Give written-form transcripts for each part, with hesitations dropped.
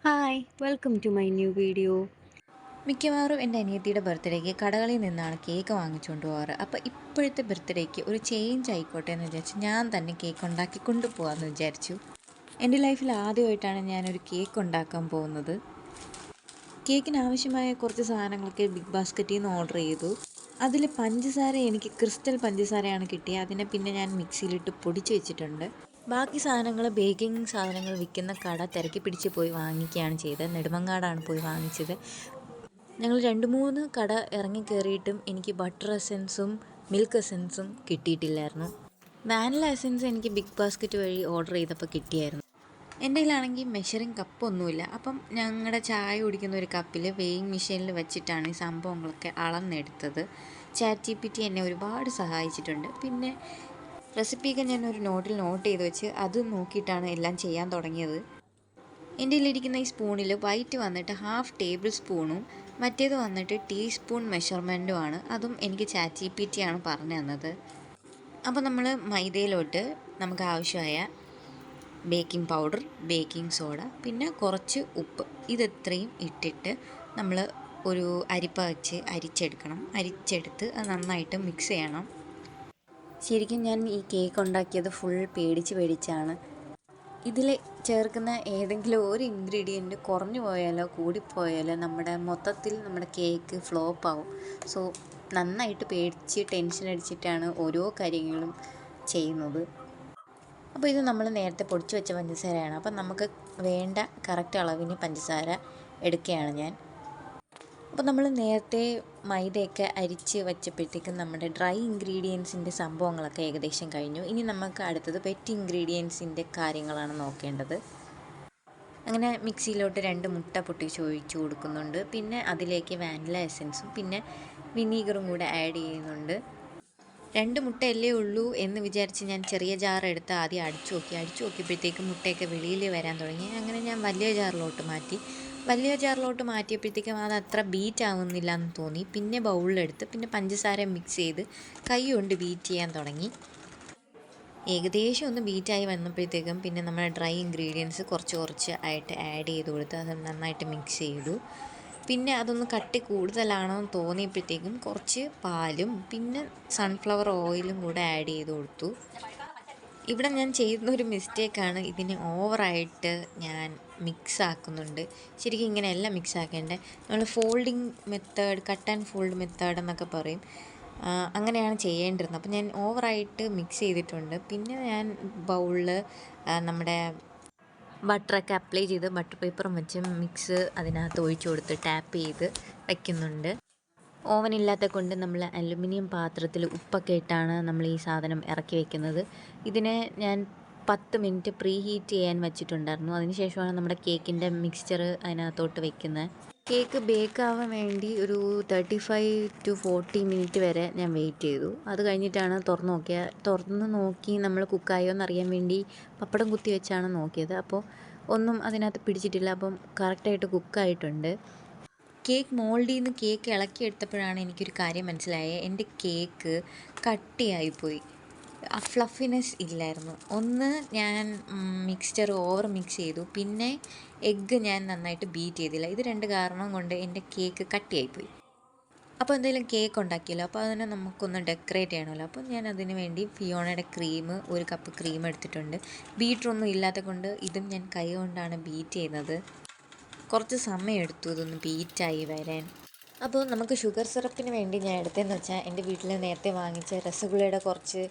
Hi welcome to my new video. മിക്കവാറും എൻ്റെ അനിയത്തിയുടെ ബർത്ത്ഡേക്ക് കടകളിൽ നിന്നാണ് കേക്ക് വാങ്ങിച്ചുകൊണ്ട് പോകാറ്. അപ്പോൾ ഇപ്പോഴത്തെ ബർത്ത്ഡേക്ക് ഒരു ചേഞ്ച് ആയിക്കോട്ടെ എന്ന് വിചാരിച്ചു ഞാൻ തന്നെ കേക്ക് ഉണ്ടാക്കി കൊണ്ടുപോകാമെന്ന് വിചാരിച്ചു. എൻ്റെ ലൈഫിൽ ആദ്യമായിട്ടാണ് ഞാനൊരു കേക്ക് ഉണ്ടാക്കാൻ പോകുന്നത്. കേക്കിന് ആവശ്യമായ കുറച്ച് സാധനങ്ങളൊക്കെ ബിഗ് ബാസ്ക്കറ്റിൽ നിന്ന് ഓർഡർ ചെയ്തു. അതിൽ പഞ്ചസാര എനിക്ക് ക്രിസ്റ്റൽ പഞ്ചസാരയാണ് കിട്ടിയത്. അതിനെ പിന്നെ ഞാൻ മിക്സിയിലിട്ട് പൊടിച്ച് വെച്ചിട്ടുണ്ട്. ബാക്കി സാധനങ്ങൾ ബേക്കിംഗ് സാധനങ്ങൾ വിൽക്കുന്ന കട തിരക്കി പിടിച്ച് പോയി വാങ്ങിക്കുകയാണ് ചെയ്തത്. നെടുമങ്ങാടാണ് പോയി വാങ്ങിച്ചത്. ഞങ്ങൾ 2-3 കട ഇറങ്ങി കയറിയിട്ടും എനിക്ക് ബട്ടർ എസൻസും മിൽക്ക് എസൻസും കിട്ടിയിട്ടില്ലായിരുന്നു. വാനില എസൻസ് എനിക്ക് ബിഗ് ബാസ്ക്കറ്റ് വഴി ഓർഡർ ചെയ്തപ്പോൾ കിട്ടിയായിരുന്നു. എൻ്റെ കയ്യിലാണെങ്കിൽ മെഷറിംഗ് കപ്പൊന്നുമില്ല. അപ്പം ഞങ്ങളുടെ ചായ കുടിക്കുന്ന ഒരു കപ്പിൽ വെയിങ് മെഷീനിൽ വെച്ചിട്ടാണ് ഈ സംഭവങ്ങളൊക്കെ അളന്നെടുത്തത്. ചാറ്റ് GPT എന്നെ ഒരുപാട് സഹായിച്ചിട്ടുണ്ട്. പിന്നെ റെസിപ്പിയൊക്കെ ഞാൻ ഒരു നോട്ടിൽ നോട്ട് ചെയ്ത് വെച്ച് അത് നോക്കിയിട്ടാണ് എല്ലാം ചെയ്യാൻ തുടങ്ങിയത്. എൻ്റെ കയ്യിലിരിക്കുന്ന ഈ സ്പൂണിൽ വൈറ്റ് വന്നിട്ട് 1/2 ടേബിൾ സ്പൂണും മറ്റേത് വന്നിട്ട് ടീസ്പൂൺ മെഷർമെൻറ്റുമാണ്. അതും എനിക്ക് ചാറ്റ് GPT ആണ് പറഞ്ഞു തന്നത്. അപ്പോൾ നമ്മൾ മൈദയിലോട്ട് നമുക്ക് ആവശ്യമായ ബേക്കിംഗ് പൗഡർ, ബേക്കിംഗ് സോഡ, പിന്നെ കുറച്ച് ഉപ്പ്, ഇതെത്രയും ഇട്ടിട്ട് നമ്മൾ ഒരു അരിപ്പ വെച്ച് അരിച്ചെടുക്കണം. അരിച്ചെടുത്ത് അത് നന്നായിട്ട് മിക്സ് ചെയ്യണം. ശരിക്കും ഞാൻ ഈ കേക്ക് ഉണ്ടാക്കിയത് ഫുൾ പേടിച്ചാണ്. ഇതിൽ ചേർക്കുന്ന ഏതെങ്കിലും ഒരു ഇൻഗ്രീഡിയൻറ്റ് കുറഞ്ഞു പോയാലോ കൂടിപ്പോയാലോ നമ്മുടെ കേക്ക് ഫ്ലോപ്പ് ആവും. സോ നന്നായിട്ട് പേടിച്ച് ടെൻഷൻ അടിച്ചിട്ടാണ് ഓരോ കാര്യങ്ങളും ചെയ്യുന്നത്. അപ്പോൾ ഇത് നമ്മൾ നേരത്തെ പൊടിച്ച് വെച്ച പഞ്ചസാരയാണ്. അപ്പം നമുക്ക് വേണ്ട കറക്റ്റ് അളവിന് പഞ്ചസാര എടുക്കുകയാണ് ഞാൻ. അപ്പോൾ നമ്മൾ നേരത്തെ മൈദയൊക്കെ അരിച്ച് വച്ചപ്പോഴത്തേക്കും നമ്മുടെ ഡ്രൈ ഇൻഗ്രീഡിയൻസിൻ്റെ സംഭവങ്ങളൊക്കെ ഏകദേശം കഴിഞ്ഞു. ഇനി നമുക്ക് അടുത്തത് വെറ്റ് ഇൻഗ്രീഡിയൻസിൻ്റെ കാര്യങ്ങളാണ് നോക്കേണ്ടത്. അങ്ങനെ മിക്സിയിലോട്ട് 2 മുട്ട പൊട്ടിച്ച് ഒഴിച്ച് കൊടുക്കുന്നുണ്ട്. പിന്നെ അതിലേക്ക് വാനില എസൻസും പിന്നെ വിനീഗറും കൂടെ ആഡ് ചെയ്യുന്നുണ്ട്. 2 മുട്ടയല്ലേ ഉള്ളൂ എന്ന് വിചാരിച്ച് ഞാൻ ചെറിയ ജാർ എടുത്ത് ആദ്യം അടിച്ചു നോക്കിയപ്പോഴത്തേക്കും മുട്ടയൊക്കെ വെളിയിൽ വരാൻ തുടങ്ങി. അങ്ങനെ ഞാൻ വലിയ ജാറിലോട്ട് മാറ്റി. വലിയ ജാറിലോട്ട് മാറ്റിയപ്പോഴത്തേക്കും അത് അത്ര ബീറ്റ് ആവുന്നില്ല എന്ന് തോന്നി. പിന്നെ ബൗളിലെടുത്ത് പിന്നെ പഞ്ചസാര മിക്സ് ചെയ്ത് കൈ കൊണ്ട് ബീറ്റ് ചെയ്യാൻ തുടങ്ങി. ഏകദേശം ഒന്ന് ബീറ്റായി വന്നപ്പോഴത്തേക്കും പിന്നെ നമ്മൾ ഡ്രൈ ഇൻഗ്രീഡിയൻസ് കുറച്ച് ആയിട്ട് ആഡ് ചെയ്ത് കൊടുത്ത് അത് നന്നായിട്ട് മിക്സ് ചെയ്തു. പിന്നെ അതൊന്ന് കട്ടി കൂടുതലാണോ എന്ന് തോന്നിയപ്പോഴത്തേക്കും കുറച്ച് പാലും പിന്നെ സൺഫ്ലവർ ഓയിലും കൂടെ ആഡ് ചെയ്ത് കൊടുത്തു. ഇവിടെ ഞാൻ ചെയ്യുന്നൊരു മിസ്റ്റേക്കാണ്, ഇതിനെ ഓവറായിട്ട് ഞാൻ മിക്സ് ആക്കുന്നുണ്ട്. ശരിക്കും ഇങ്ങനെയല്ല മിക്സ് ആക്കേണ്ടത്. നമ്മൾ folding method, cut and fold method എന്നൊക്കെ പറയും. അങ്ങനെയാണ് ചെയ്യേണ്ടിരുന്നത്. അപ്പോൾ ഞാൻ ഓവറായിട്ട് മിക്സ് ചെയ്തിട്ടുണ്ട്. പിന്നെ ഞാൻ ബൗളിൽ നമ്മുടെ ബട്ടറൊക്കെ അപ്ലൈ ചെയ്ത് ബട്ടർ പേപ്പറും വെച്ച് മിക്സ് അതിനകത്ത് ഒഴിച്ചു കൊടുത്ത് ടാപ്പ് ചെയ്ത് വയ്ക്കുന്നുണ്ട്. ഓവനില്ലാത്ത കൊണ്ട് നമ്മൾ അലുമിനിയം പാത്രത്തിൽ ഉപ്പൊക്കെ ഇട്ടാണ് നമ്മൾ ഈ സാധനം ഇറക്കി വയ്ക്കുന്നത്. ഇതിനെ ഞാൻ 10 മിനിറ്റ് പ്രീ ഹീറ്റ് ചെയ്യാൻ വെച്ചിട്ടുണ്ടായിരുന്നു. അതിനുശേഷമാണ് നമ്മുടെ കേക്കിൻ്റെ മിക്സ്ചർ അതിനകത്തോട്ട് വയ്ക്കുന്നത്. കേക്ക് ബേക്ക് ആവാൻ വേണ്ടി ഒരു 35 to 40 മിനിറ്റ് വരെ ഞാൻ വെയിറ്റ് ചെയ്തു. അത് കഴിഞ്ഞിട്ടാണ് തുറന്ന് നോക്കി നമ്മൾ കുക്കായോ എന്നറിയാൻ വേണ്ടി പപ്പടം കുത്തി വെച്ചാണ് നോക്കിയത്. അപ്പോൾ ഒന്നും അതിനകത്ത് പിടിച്ചിട്ടില്ല. അപ്പം കറക്റ്റായിട്ട് കുക്കായിട്ടുണ്ട്. കേക്ക് മോൾഡിൽ നിന്ന് കേക്ക് ഇളക്കിയെടുത്തപ്പോഴാണ് എനിക്കൊരു കാര്യം മനസ്സിലായത്. എൻ്റെ കേക്ക് കട്ടിയായിപ്പോയി. ആ ഫ്ലഫിനെസ് ഇല്ലായിരുന്നു. ഒന്ന് ഞാൻ മിക്സ്ചർ ഓവർ മിക്സ് ചെയ്തു. പിന്നെ എഗ്ഗ് ഞാൻ നന്നായിട്ട് ബീറ്റ് ചെയ്തില്ല. ഇത് 2 കാരണം കൊണ്ട് എൻ്റെ കേക്ക് കട്ടിയായിപ്പോയി. അപ്പോൾ എന്തെങ്കിലും കേക്ക് ഉണ്ടാക്കിയല്ലോ, അപ്പോൾ അതിനെ നമുക്കൊന്ന് ഡെക്കറേറ്റ് ചെയ്യണമല്ലോ. അപ്പോൾ ഞാൻ അതിന് വേണ്ടി ഫിയോണയുടെ ക്രീം, 1 കപ്പ് ക്രീം എടുത്തിട്ടുണ്ട്. ബീറ്ററൊന്നും ഇല്ലാത്ത കൊണ്ട് ഇതും ഞാൻ കൈ കൊണ്ടാണ് ബീറ്റ് ചെയ്യുന്നത്. കുറച്ച് സമയമെടുത്തു ഇതൊന്ന് ബീറ്റായി വരാൻ. അപ്പോൾ നമുക്ക് ഷുഗർ സിറപ്പിന് വേണ്ടി ഞാൻ എടുത്തതെന്ന് വെച്ചാൽ എൻ്റെ വീട്ടിൽ നേരത്തെ വാങ്ങിച്ച രസഗുളയുടെ കുറച്ച്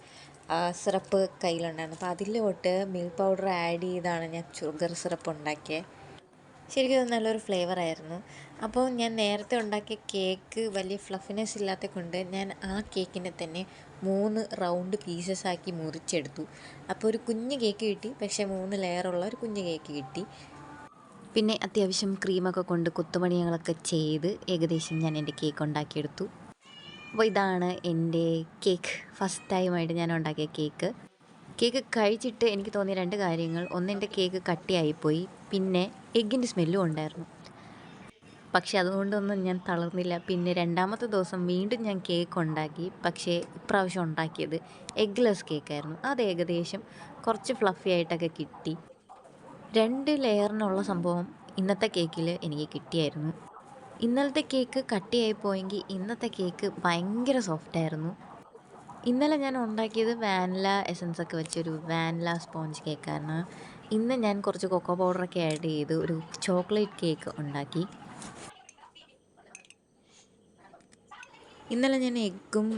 സിറപ്പ് കയ്യിലുണ്ടായിരുന്നു. അപ്പോൾ അതിലോട്ട് മിൽക്ക് പൗഡർ ആഡ് ചെയ്താണ് ഞാൻ ഷുഗർ സിറപ്പ് ഉണ്ടാക്കിയത്. ശരിക്കും അത് നല്ലൊരു ഫ്ലേവറായിരുന്നു. അപ്പോൾ ഞാൻ നേരത്തെ ഉണ്ടാക്കിയ കേക്ക് വലിയ ഫ്ലഫിനെസ് ഇല്ലാത്ത കൊണ്ട് ഞാൻ ആ കേക്കിനെ തന്നെ 3 റൗണ്ട് പീസസ് ആക്കി മുറിച്ചെടുത്തു. അപ്പോൾ ഒരു കുഞ്ഞ് കേക്ക് കിട്ടി. പക്ഷേ 3 ലെയറുള്ള ഒരു കുഞ്ഞ് കേക്ക് കിട്ടി. പിന്നെ അത്യാവശ്യം ക്രീമൊക്കെ കൊണ്ട് കൊത്തുപണികളൊക്കെ ചെയ്ത് ഏകദേശം ഞാൻ എൻ്റെ കേക്ക് ഉണ്ടാക്കിയെടുത്തു. അപ്പോൾ ഇതാണ് എൻ്റെ കേക്ക്. ഫസ്റ്റ് ടൈമായിട്ട് ഞാൻ ഉണ്ടാക്കിയ കേക്ക്. കേക്ക് കഴിച്ചിട്ട് എനിക്ക് തോന്നിയ 2 കാര്യങ്ങൾ. ഒന്ന്, എൻ്റെ കേക്ക് കട്ടിയായിപ്പോയി. പിന്നെ എഗ്ഗിൻ്റെ സ്മെല്ലും ഉണ്ടായിരുന്നു. പക്ഷേ അതുകൊണ്ടൊന്നും ഞാൻ തളർന്നില്ല. പിന്നെ 2ാമത്തെ ദിവസം വീണ്ടും ഞാൻ കേക്ക് ഉണ്ടാക്കി. പക്ഷേ ഇപ്രാവശ്യം ഉണ്ടാക്കിയത് എഗ്ഗ്ലെസ് കേക്കായിരുന്നു. അത് ഏകദേശം കുറച്ച് ഫ്ലഫി ആയിട്ടൊക്കെ കിട്ടി. 2 ലെയറിനുള്ള സംഭവം ഇന്നത്തെ കേക്കിൽ എനിക്ക് കിട്ടിയായിരുന്നു. ഇന്നലത്തെ കേക്ക് കട്ടിയായി പോയെങ്കിൽ ഇന്നത്തെ കേക്ക് ഭയങ്കര സോഫ്റ്റായിരുന്നു. ഇന്നലെ ഞാൻ ഉണ്ടാക്കിയത് വാനില എസൻസ് ഒക്കെ വെച്ചൊരു വാനില സ്പോഞ്ച് കേക്കായിരുന്നു. ഇന്ന് ഞാൻ കുറച്ച് കൊക്കോ പൗഡറൊക്കെ ആഡ് ചെയ്ത് ഒരു ചോക്ലേറ്റ് കേക്ക് ഉണ്ടാക്കി. ഇന്നലെ ഞാൻ എഗ്ഗും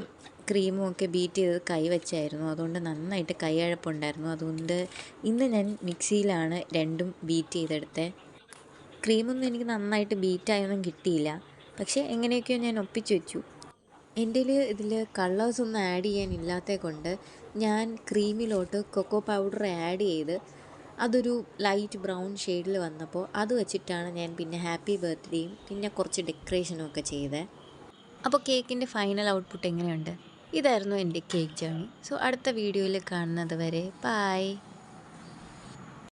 ക്രീമും ഒക്കെ ബീറ്റ് ചെയ്തത് കൈ വെച്ചായിരുന്നു. അതുകൊണ്ട് നന്നായിട്ട് കൈയഴപ്പുണ്ടായിരുന്നു. അതുകൊണ്ട് ഇന്ന് ഞാൻ മിക്സിയിലാണ് രണ്ടും ബീറ്റ് ചെയ്തെടുത്തത്. ക്രീമൊന്നും എനിക്ക് നന്നായിട്ട് ബീറ്റായൊന്നും കിട്ടിയില്ല. പക്ഷേ എങ്ങനെയൊക്കെയോ ഞാൻ ഒപ്പിച്ച് വെച്ചു. എൻ്റെ ഇതിൽ കളേഴ്സൊന്നും ആഡ് ചെയ്യാനില്ലാത്തത് കൊണ്ട് ഞാൻ ക്രീമിലോട്ട് കൊക്കോ പൗഡർ ആഡ് ചെയ്ത് അതൊരു ലൈറ്റ് ബ്രൗൺ ഷെയ്ഡിൽ വന്നപ്പോൾ അത് വെച്ചിട്ടാണ് ഞാൻ പിന്നെ ഹാപ്പി ബർത്ത്ഡേയും പിന്നെ കുറച്ച് ഡെക്കറേഷനും ഒക്കെ ചെയ്തത്. അപ്പോൾ കേക്കിൻ്റെ ഫൈനൽ ഔട്ട്പുട്ട് എങ്ങനെയുണ്ട്? ഇതായിരുന്നു എൻ്റെ കേക്ക് ജേർണി. സോ അടുത്ത വീഡിയോയിൽ കാണുന്നത് വരെ ബൈ.